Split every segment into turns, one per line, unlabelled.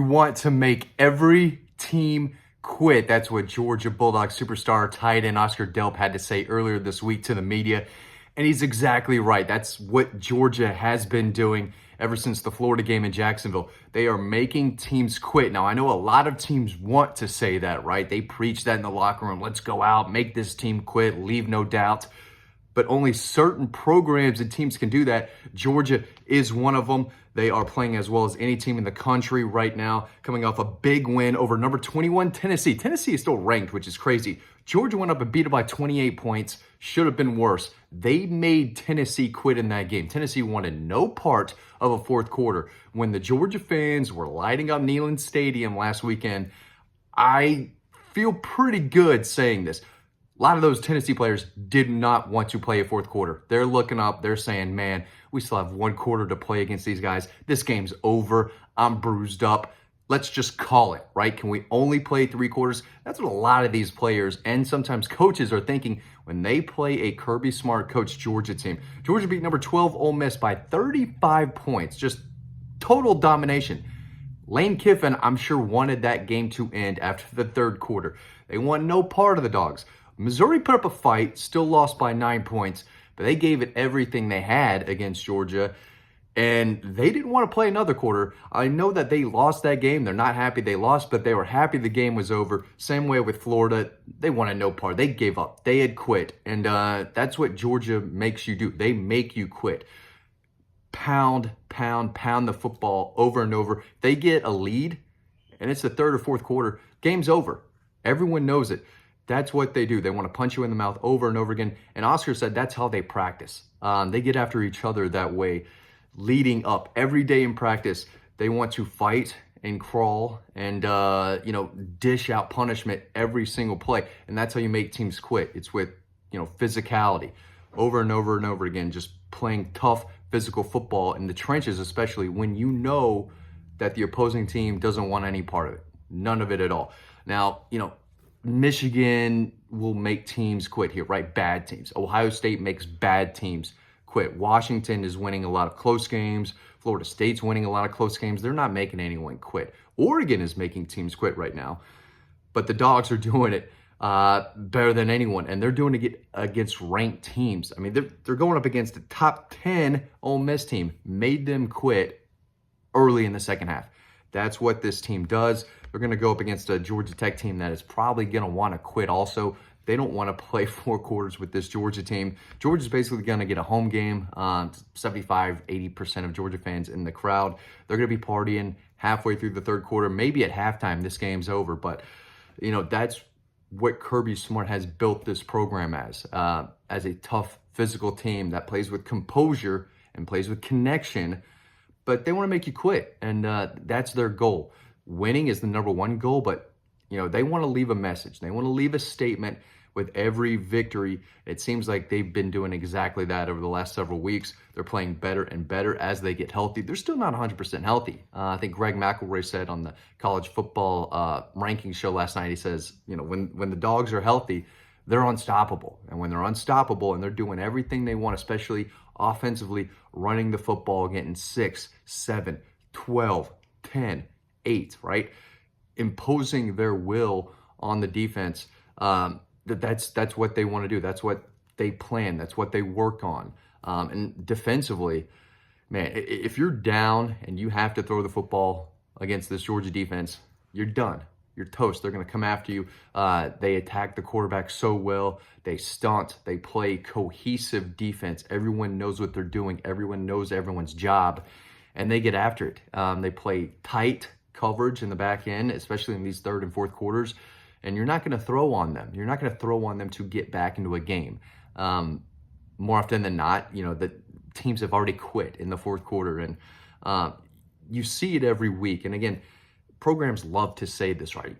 We want to make every team quit. That's what Georgia Bulldog superstar tight end Oscar Delp had to say earlier this week to the media. And he's exactly right. That's what Georgia has been doing ever since the Florida game in Jacksonville. They are making teams quit. Now, I know a lot of teams want to say that, right? They preach that in the locker room. Let's go out, make this team quit, leave no doubt. But only certain programs and teams can do that. Georgia is one of them. They are playing as well as any team in the country right now, coming off a big win over number 21 Tennessee. Tennessee is still ranked, which is crazy. Georgia went up and beat it by 28 points. Should have been worse. They made Tennessee quit in that game. Tennessee wanted no part of a fourth quarter. When the Georgia fans were lighting up Neyland Stadium last weekend, I feel pretty good saying this. A lot of those Tennessee players did not want to play a fourth quarter. They're looking up. They're saying, man, we still have one quarter to play against these guys. This game's over. I'm bruised up. Let's just call it, right? Can we only play three quarters? That's what a lot of these players and sometimes coaches are thinking when they play a Kirby Smart coach Georgia team. Georgia beat number 12 Ole Miss by 35 points. Just total domination. Lane Kiffin, I'm sure, wanted that game to end after the third quarter. They want no part of the Dogs. Missouri put up a fight, still lost by 9 points, but they gave it everything they had against Georgia, and they didn't want to play another quarter. I know that they lost that game. They're not happy they lost, but they were happy the game was over. Same way with Florida. They wanted no part. They gave up. They had quit, and that's what Georgia makes you do. They make you quit. Pound the football over and over. They get a lead, and it's the third or fourth quarter. Game's over. Everyone knows it. That's what they do. They want to punch you in the mouth over and over again. And Oscar said that's how they practice. They get after each other that way, leading up every day in practice. They want to fight and crawl and, dish out punishment every single play. And that's how you make teams quit. It's with, physicality over and over and over again, just playing tough physical football in the trenches, especially when you know that the opposing team doesn't want any part of it. None of it at all. Now, Michigan will make teams quit here, right? Bad teams. Ohio State makes bad teams quit. Washington is winning a lot of close games. Florida State's winning a lot of close games. They're not making anyone quit. Oregon is making teams quit right now. But the Dogs are doing it better than anyone, and they're doing it against ranked teams. I mean, they're going up against the top 10 Ole Miss team. Made them quit early in the second half. That's what this team does. They're going to go up against a Georgia Tech team that is probably going to want to quit also. They don't want to play four quarters with this Georgia team. Georgia's basically going to get a home game. 75-80% of Georgia fans in the crowd. They're going to be partying halfway through the third quarter. Maybe at halftime, this game's over. But, that's what Kirby Smart has built this program as a tough physical team that plays with composure and plays with connection. But they want to make you quit, and that's their goal. Winning is the number one goal, but they want to leave a message. They want to leave a statement with every victory. It seems like they've been doing exactly that over the last several weeks. They're playing better and better as they get healthy. They're still not 100% healthy. I think Greg McElroy said on the college football ranking show last night, he says, when the Dogs are healthy, they're unstoppable. And when they're unstoppable and they're doing everything they want, especially offensively, running the football, getting 6, 7, 12, 10, 8, right? Imposing their will on the defense. That's what they want to do. That's what they plan. That's what they work on. And defensively, man, if you're down and you have to throw the football against this Georgia defense, you're done. You're toast. They're going to come after you. They attack the quarterback so well. They stunt. They play cohesive defense. Everyone knows what they're doing. Everyone knows everyone's job, and they get after it. They play tight coverage in the back end, especially in these third and fourth quarters, and you're not going to throw on them. You're not going to throw on them to get back into a game. More often than not, the teams have already quit in the fourth quarter, and you see it every week. And again, programs love to say this, right?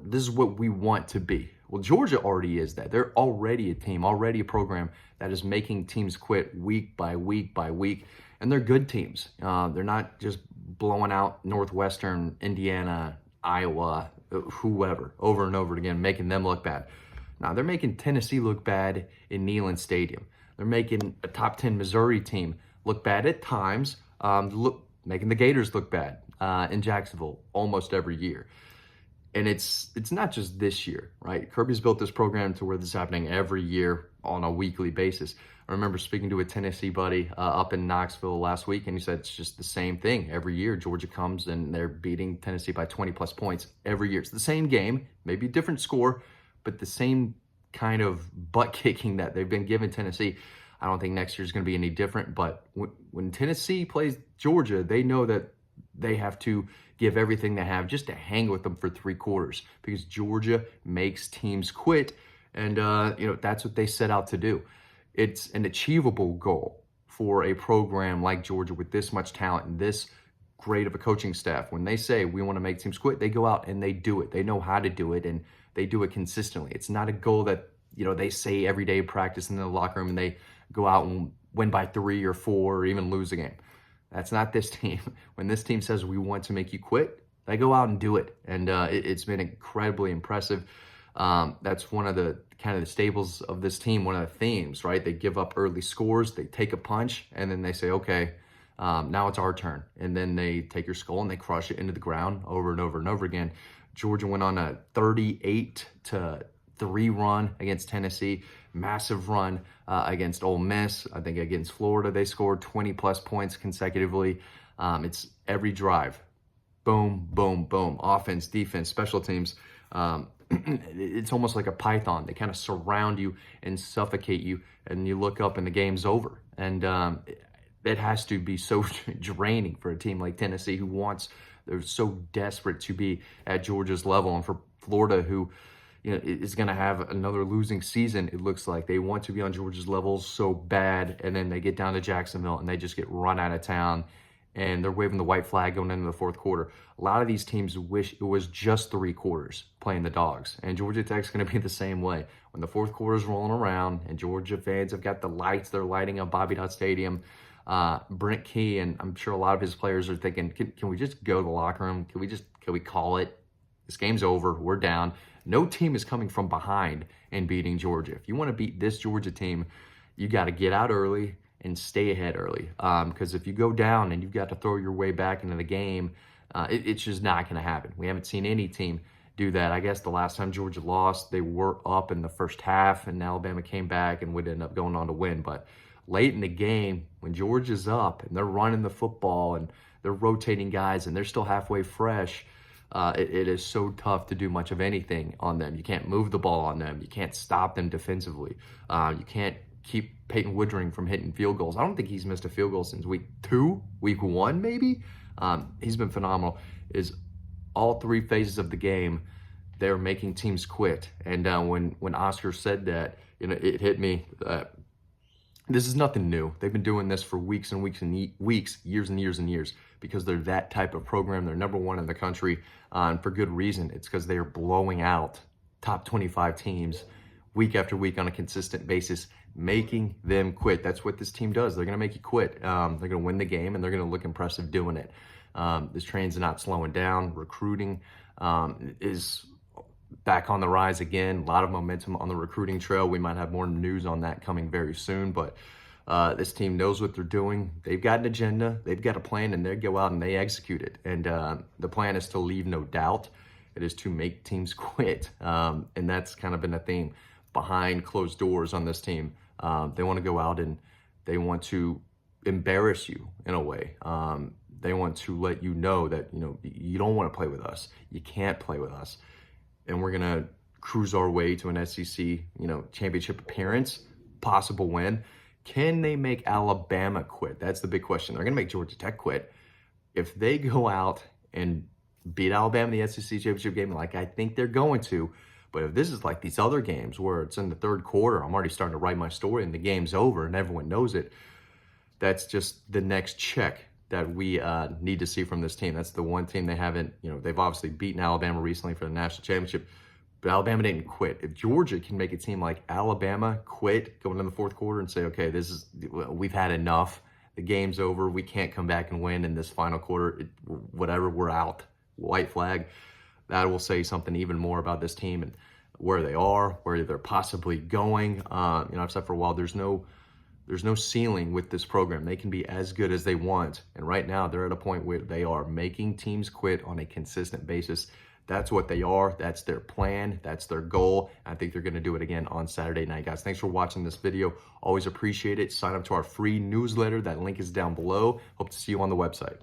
This is what we want to be. Well, Georgia already is that. They're already a team, already a program that is making teams quit week by week by week, and they're good teams. They're not just blowing out Northwestern, Indiana, Iowa, whoever, over and over again, making them look bad. Now, they're making Tennessee look bad in Neyland Stadium. They're making a top 10 Missouri team look bad at times, making the Gators look bad. in Jacksonville almost every year. And it's not just this year, right? Kirby's built this program to where this is happening every year on a weekly basis. I remember speaking to a Tennessee buddy up in Knoxville last week, and he said it's just the same thing. Every year, Georgia comes and they're beating Tennessee by 20-plus points every year. It's the same game, maybe a different score, but the same kind of butt-kicking that they've been giving Tennessee. I don't think next year is going to be any different, but when Tennessee plays Georgia, they know that they have to give everything they have just to hang with them for 3 quarters, because Georgia makes teams quit, and that's what they set out to do. It's an achievable goal for a program like Georgia with this much talent and this great of a coaching staff. When they say we want to make teams quit, they go out and they do it. They know how to do it, and they do it consistently. It's not a goal that they say every day practice in the locker room and they go out and win by 3 or 4 or even lose a game. That's not this team. When this team says we want to make you quit, they go out and do it. And it's been incredibly impressive. That's one of the kind of the staples of this team, one of the themes, right? They give up early scores, they take a punch, and then they say, okay, now it's our turn. And then they take your skull and they crush it into the ground over and over and over again. Georgia went on a 38-3 run against Tennessee, massive run against Ole Miss. I think against Florida, they scored 20-plus points consecutively. It's every drive. Boom, boom, boom. Offense, defense, special teams. It's almost like a python. They kind of surround you and suffocate you, and you look up and the game's over. And it has to be so draining for a team like Tennessee they're so desperate to be at Georgia's level, and for Florida, who is going to have another losing season. It looks like they want to be on Georgia's level so bad, and then they get down to Jacksonville and they just get run out of town, and they're waving the white flag going into the 4th quarter. A lot of these teams wish it was just 3 quarters playing the Dogs, and Georgia Tech's going to be the same way. When the 4th quarter is rolling around and Georgia fans have got the lights, they're lighting up Bobby Dodd Stadium. Brent Key, and I'm sure a lot of his players are thinking, can we just go to the locker room? Can we call it? This game's over. We're down. No team is coming from behind and beating Georgia. If you want to beat this Georgia team, you got to get out early and stay ahead early. Because if you go down and you've got to throw your way back into the game, it's just not going to happen. We haven't seen any team do that. I guess the last time Georgia lost, they were up in the first half, and Alabama came back and would end up going on to win. But late in the game, when Georgia's up and they're running the football and they're rotating guys and they're still halfway fresh, it is so tough to do much of anything on them. You can't move the ball on them. You can't stop them defensively. You can't keep Peyton Woodring from hitting field goals. I don't think he's missed a field goal since week 1 maybe. He's been phenomenal. Is all 3 phases of the game, they're making teams quit. And when Oscar said that, it hit me. This is nothing new. They've been doing this for weeks and weeks and weeks, years and years and years, because they're that type of program. They're number 1 in the country, and for good reason. It's because they are blowing out top 25 teams week after week on a consistent basis, making them quit. That's what this team does. They're going to make you quit. They're going to win the game, and they're going to look impressive doing it. This train's not slowing down. Recruiting is back on the rise again. A lot of momentum on the recruiting trail. We might have more news on that coming very soon, but this team knows what they're doing. They've got an agenda. They've got a plan, and they go out and they execute it. And the plan is to leave no doubt. It is to make teams quit. And that's kind of been a theme behind closed doors on this team. They want to go out and they want to embarrass you in a way. They want to let you know that, you don't want to play with us. You can't play with us. And we're going to cruise our way to an SEC, championship appearance, possible win. Can they make Alabama quit? That's the big question. They're going to make Georgia Tech quit. If they go out and beat Alabama in the SEC championship game, like I think they're going to, but if this is like these other games where it's in the 3rd quarter, I'm already starting to write my story and the game's over and everyone knows it, that's just the next check that we need to see from this team. That's the one team they haven't, they've obviously beaten Alabama recently for the national championship, but Alabama didn't quit. If Georgia can make a team like Alabama quit going in the 4th quarter and say, okay, we've had enough. The game's over. We can't come back and win in this final quarter. Whatever, we're out. White flag. That will say something even more about this team and where they are, where they're possibly going. I've said for a while, there's no There's no ceiling with this program. They can be as good as they want. And right now, they're at a point where they are making teams quit on a consistent basis. That's what they are. That's their plan. That's their goal. I think they're going to do it again on Saturday night, guys. Thanks for watching this video. Always appreciate it. Sign up to our free newsletter. That link is down below. Hope to see you on the website.